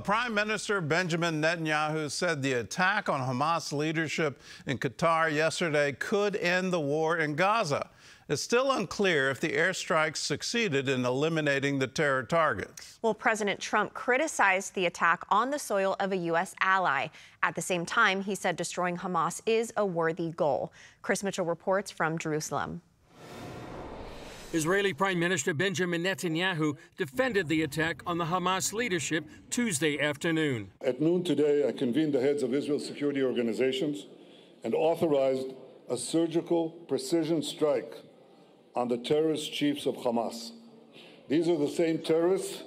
Prime Minister Benjamin Netanyahu said the attack on Hamas leadership in Qatar yesterday could end the war in Gaza. It's still unclear if the airstrikes succeeded in eliminating the terror targets. Well, President Trump criticized the attack on the soil of a U.S. ally. At the same time, he said destroying Hamas is a worthy goal. Chris Mitchell reports from Jerusalem. Israeli Prime Minister Benjamin Netanyahu defended the attack on the Hamas leadership Tuesday afternoon. At noon today, I convened the heads of Israel's security organizations and authorized a surgical precision strike on the terrorist chiefs of Hamas. These are the same terrorist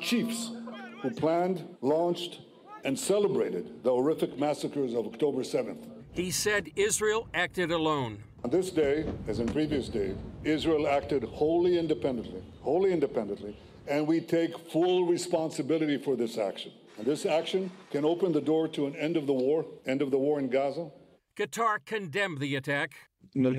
chiefs who planned, launched, and celebrated the horrific massacres of October 7th. He said Israel acted alone. On this day, as in previous days, Israel acted wholly independently, and we take full responsibility for this action. And this action can open the door to an end of the war in Gaza. Qatar condemned the attack. The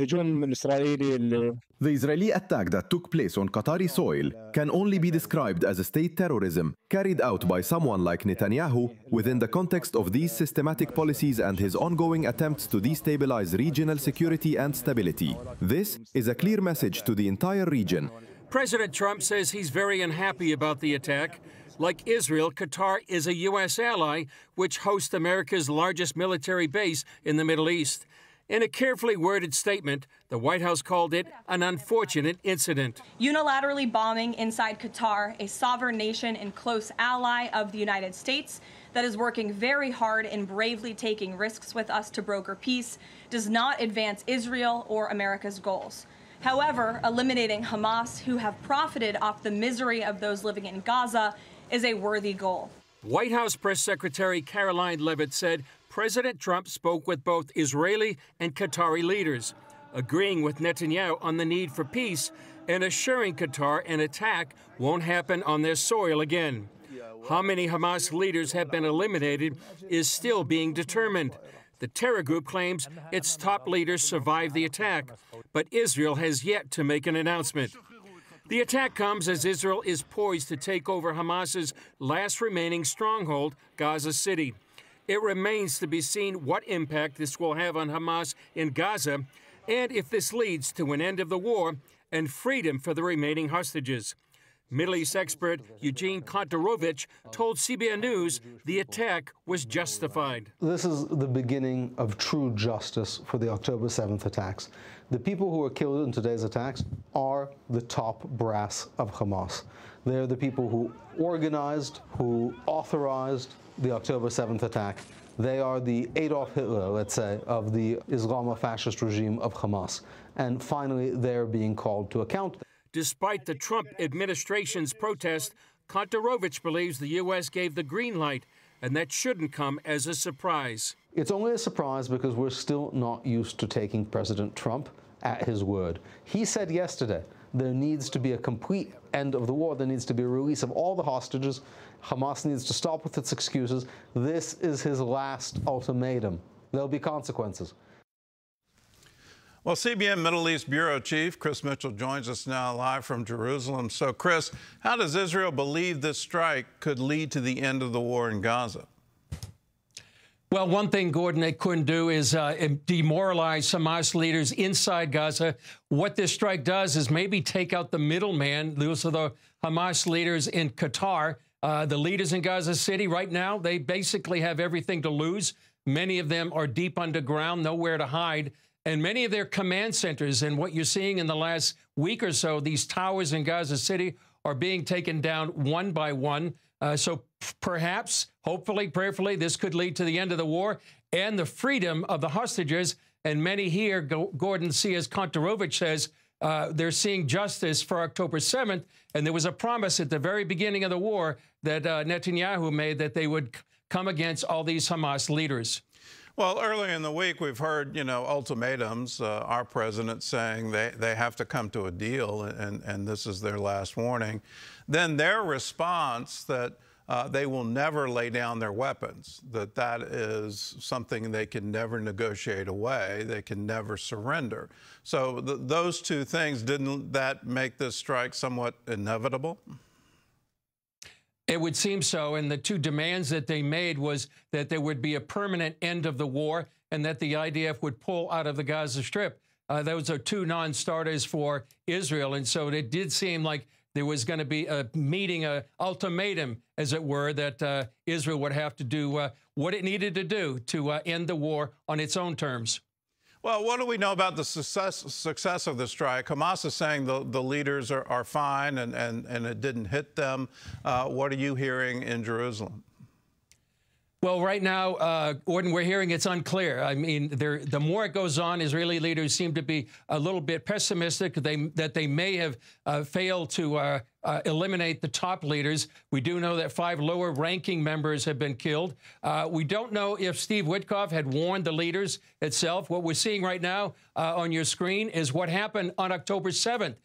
Israeli attack that took place on Qatari soil can only be described as a state terrorism carried out by someone like Netanyahu within the context of these systematic policies and his ongoing attempts to destabilize regional security and stability. This is a clear message to the entire region. President Trump says he's very unhappy about the attack. Like Israel, Qatar is a U.S. ally, which hosts America's largest military base in the Middle East. In a carefully worded statement, the White House called it an unfortunate incident. Unilaterally bombing inside Qatar, a sovereign nation and close ally of the United States that is working very hard and bravely taking risks with us to broker peace, does not advance Israel or America's goals. However, eliminating Hamas, who have profited off the misery of those living in Gaza, is a worthy goal. White House Press Secretary Caroline Leavitt said President Trump spoke with both Israeli and Qatari leaders, agreeing with Netanyahu on the need for peace and assuring Qatar an attack won't happen on their soil again. How many Hamas leaders have been eliminated is still being determined. The terror group claims its top leaders survived the attack, but Israel has yet to make an announcement. The attack comes as Israel is poised to take over Hamas's last remaining stronghold, Gaza City. It remains to be seen what impact this will have on Hamas in Gaza and if this leads to an end of the war and freedom for the remaining hostages. Middle East expert Eugene Kontorovich told CBN News the attack was justified. This is the beginning of true justice for the October 7th attacks. The people who were killed in today's attacks are the top brass of Hamas. They're the people who organized, who authorized the October 7th attack. They are the Adolf Hitler, let's say, of the Islamo-fascist regime of Hamas. And finally, they're being called to account. Despite the Trump administration's protest, Kontorovich believes the U.S. gave the green light, and that shouldn't come as a surprise. It's only a surprise because we're still not used to taking President Trump at his word. He said yesterday there needs to be a complete end of the war. There needs to be a release of all the hostages. Hamas needs to stop with its excuses. This is his last ultimatum. There'll be consequences. Well, CBN Middle East Bureau Chief Chris Mitchell joins us now live from Jerusalem. So, Chris, how does Israel believe this strike could lead to the end of the war in Gaza? Well, one thing, Gordon, they couldn't do is demoralize Hamas leaders inside Gaza. What this strike does is maybe take out the middleman. Those are the Hamas leaders in Qatar. The leaders in Gaza City right now, they basically have everything to lose. Many of them are deep underground, nowhere to hide. And many of their command centers, and what you're seeing in the last week or so, these towers in Gaza City are being taken down one by one. So perhaps, hopefully, prayerfully, this could lead to the end of the war and the freedom of the hostages. And many here, Gordon, see, as Kontorovich says, they're seeing justice for October 7th. And there was a promise at the very beginning of the war that Netanyahu made that they would come against all these Hamas leaders. Well, earlier in the week, we've heard, ultimatums, our president saying they have to come to a deal, and this is their last warning. Then their response that they will never lay down their weapons, that is something they can never negotiate away, they can never surrender. So those two things, didn't that make this strike somewhat inevitable? It would seem so, and the two demands that they made was that there would be a permanent end of the war and that the IDF would pull out of the Gaza Strip. Those are two non-starters for Israel, and so it did seem like there was going to be a meeting, an ultimatum, as it were, that Israel would have to do what it needed to do to end the war on its own terms. Well, what do we know about the success of the strike? Hamas is saying the leaders are fine and it didn't hit them. What are you hearing in Jerusalem? Well, right now, Gordon, we're hearing it's unclear. I mean, the more it goes on, Israeli leaders seem to be a little bit pessimistic that they may have failed to eliminate the top leaders. We do know that 5 lower-ranking members have been killed. We don't know if Steve Witkoff had warned the leaders itself. What we're seeing right now on your screen is what happened on October 7th.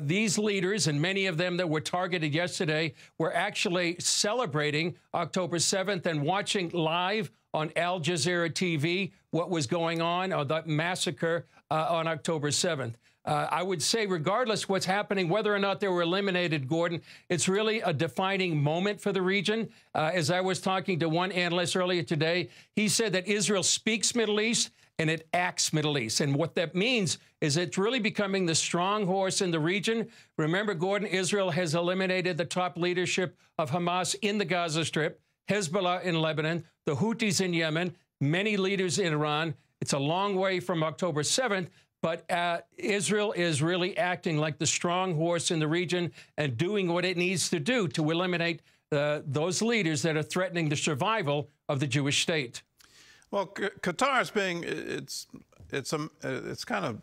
These leaders, and many of them that were targeted yesterday, were actually celebrating October 7th and watching live on Al Jazeera TV what was going on, or the massacre on October 7th. I would say, regardless what's happening, whether or not they were eliminated, Gordon, it's really a defining moment for the region. As I was talking to one analyst earlier today, he said that Israel speaks Middle East and it acts Middle East. And what that means is it's really becoming the strong horse in the region. Remember, Gordon, Israel has eliminated the top leadership of Hamas in the Gaza Strip, Hezbollah in Lebanon, the Houthis in Yemen, many leaders in Iran. It's a long way from October 7th, but Israel is really acting like the strong horse in the region and doing what it needs to do to eliminate those leaders that are threatening the survival of the Jewish state. Well, Qatar is being, it's kind of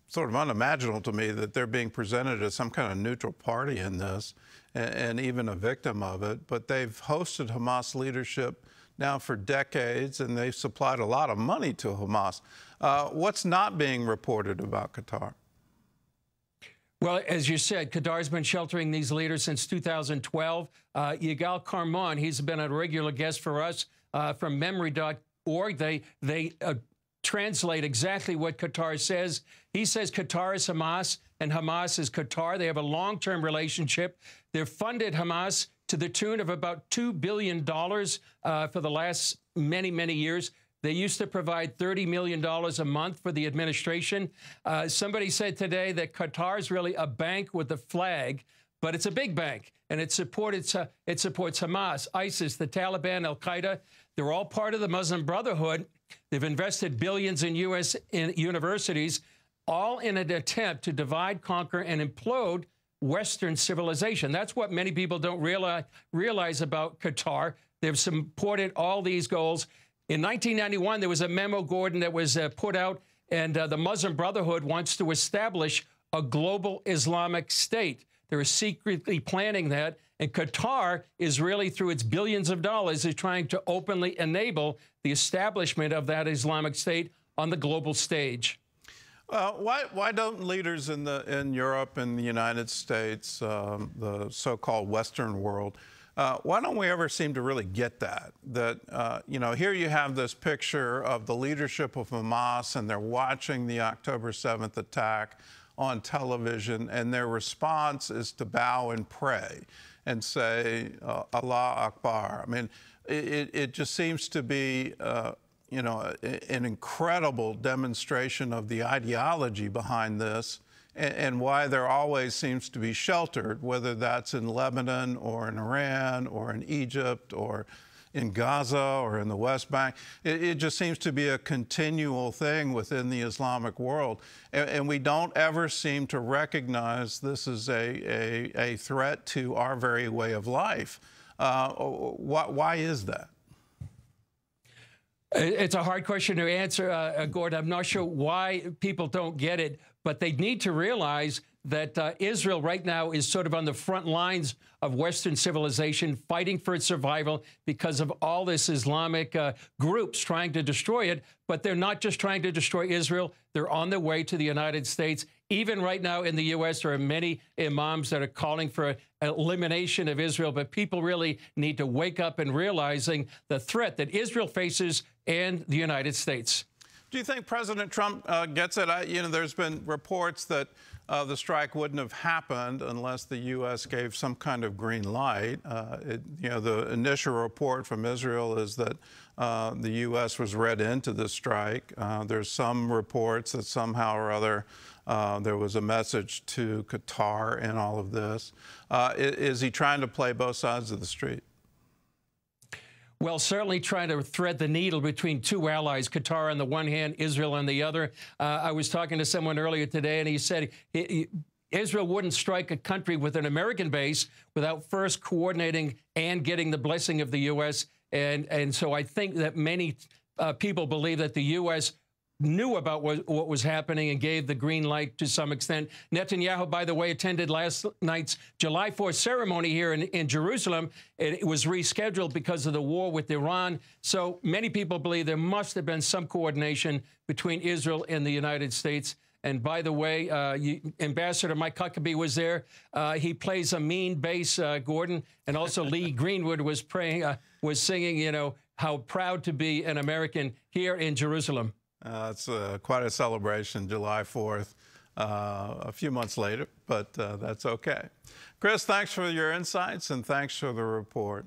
sort of unimaginable to me that they're being presented as some kind of neutral party in this and even a victim of it. But they've hosted Hamas leadership now for decades, and they've supplied a lot of money to Hamas. What's not being reported about Qatar? Well, as you said, Qatar's been sheltering these leaders since 2012. Yigal Karman, he's been a regular guest for us from memory.org. They translate exactly what Qatar says. He says Qatar is Hamas and Hamas is Qatar. They have a long-term relationship. They've funded Hamas to the tune of about $2 billion for the last many, many years. They used to provide $30 million a month for the administration. Somebody said today that Qatar is really a bank with a flag, but it's a big bank, and it supports Hamas, ISIS, the Taliban, al-Qaeda. They're all part of the Muslim Brotherhood. They've invested billions in U.S. universities, all in an attempt to divide, conquer, and implode Western civilization. That's what many people don't realize about Qatar. They've supported all these goals. In 1991, there was a memo, Gordon, that was put out, and the Muslim Brotherhood wants to establish a global Islamic state. They're secretly planning that, and Qatar is really, through its billions of dollars, is trying to openly enable the establishment of that Islamic state on the global stage. Why don't leaders in Europe and the United States, the so-called Western world, why don't we ever seem to really get that? That, you know, here you have this picture of the leadership of Hamas, and they're watching the October 7th attack on television, and their response is to bow and pray and say, Allah Akbar. I mean, it just seems to be, you know, an incredible demonstration of the ideology behind this and why there always seems to be sheltered, whether that's in Lebanon or in Iran or in Egypt or in Gaza or in the West Bank. It just seems to be a continual thing within the Islamic world. And we don't ever seem to recognize this is a threat to our very way of life. Why is that? It's a hard question to answer, Gordon. I'm not sure why people don't get it, but they need to realize that Israel right now is sort of on the front lines of Western civilization, fighting for its survival because of all this Islamic groups trying to destroy it. But they're not just trying to destroy Israel. They're on their way to the United States. Even right now in the U.S., there are many imams that are calling for elimination of Israel. But people really need to wake up and realizing the threat that Israel faces and the United States. Do you think President Trump gets it? You know, there's been reports that the strike wouldn't have happened unless the U.S. gave some kind of green light. The initial report from Israel is that the U.S. was read into the strike. There's some reports that somehow or other there was a message to Qatar in all of this. Is he trying to play both sides of the street? Well, certainly trying to thread the needle between two allies, Qatar on the one hand, Israel on the other. I was talking to someone earlier today, and he said Israel wouldn't strike a country with an American base without first coordinating and getting the blessing of the U.S. And so I think that many people believe that the U.S. knew about what was happening and gave the green light to some extent. Netanyahu, by the way, attended last night's July 4th ceremony here in Jerusalem. It was rescheduled because of the war with Iran. So many people believe there must have been some coordination between Israel and the United States. And by the way, Ambassador Mike Huckabee was there. He plays a mean bass, Gordon. And also Lee Greenwood was singing, you know, how proud to be an American here in Jerusalem. It's quite a celebration, July 4th, a few months later, but that's okay. Chris, thanks for your insights and thanks for the report.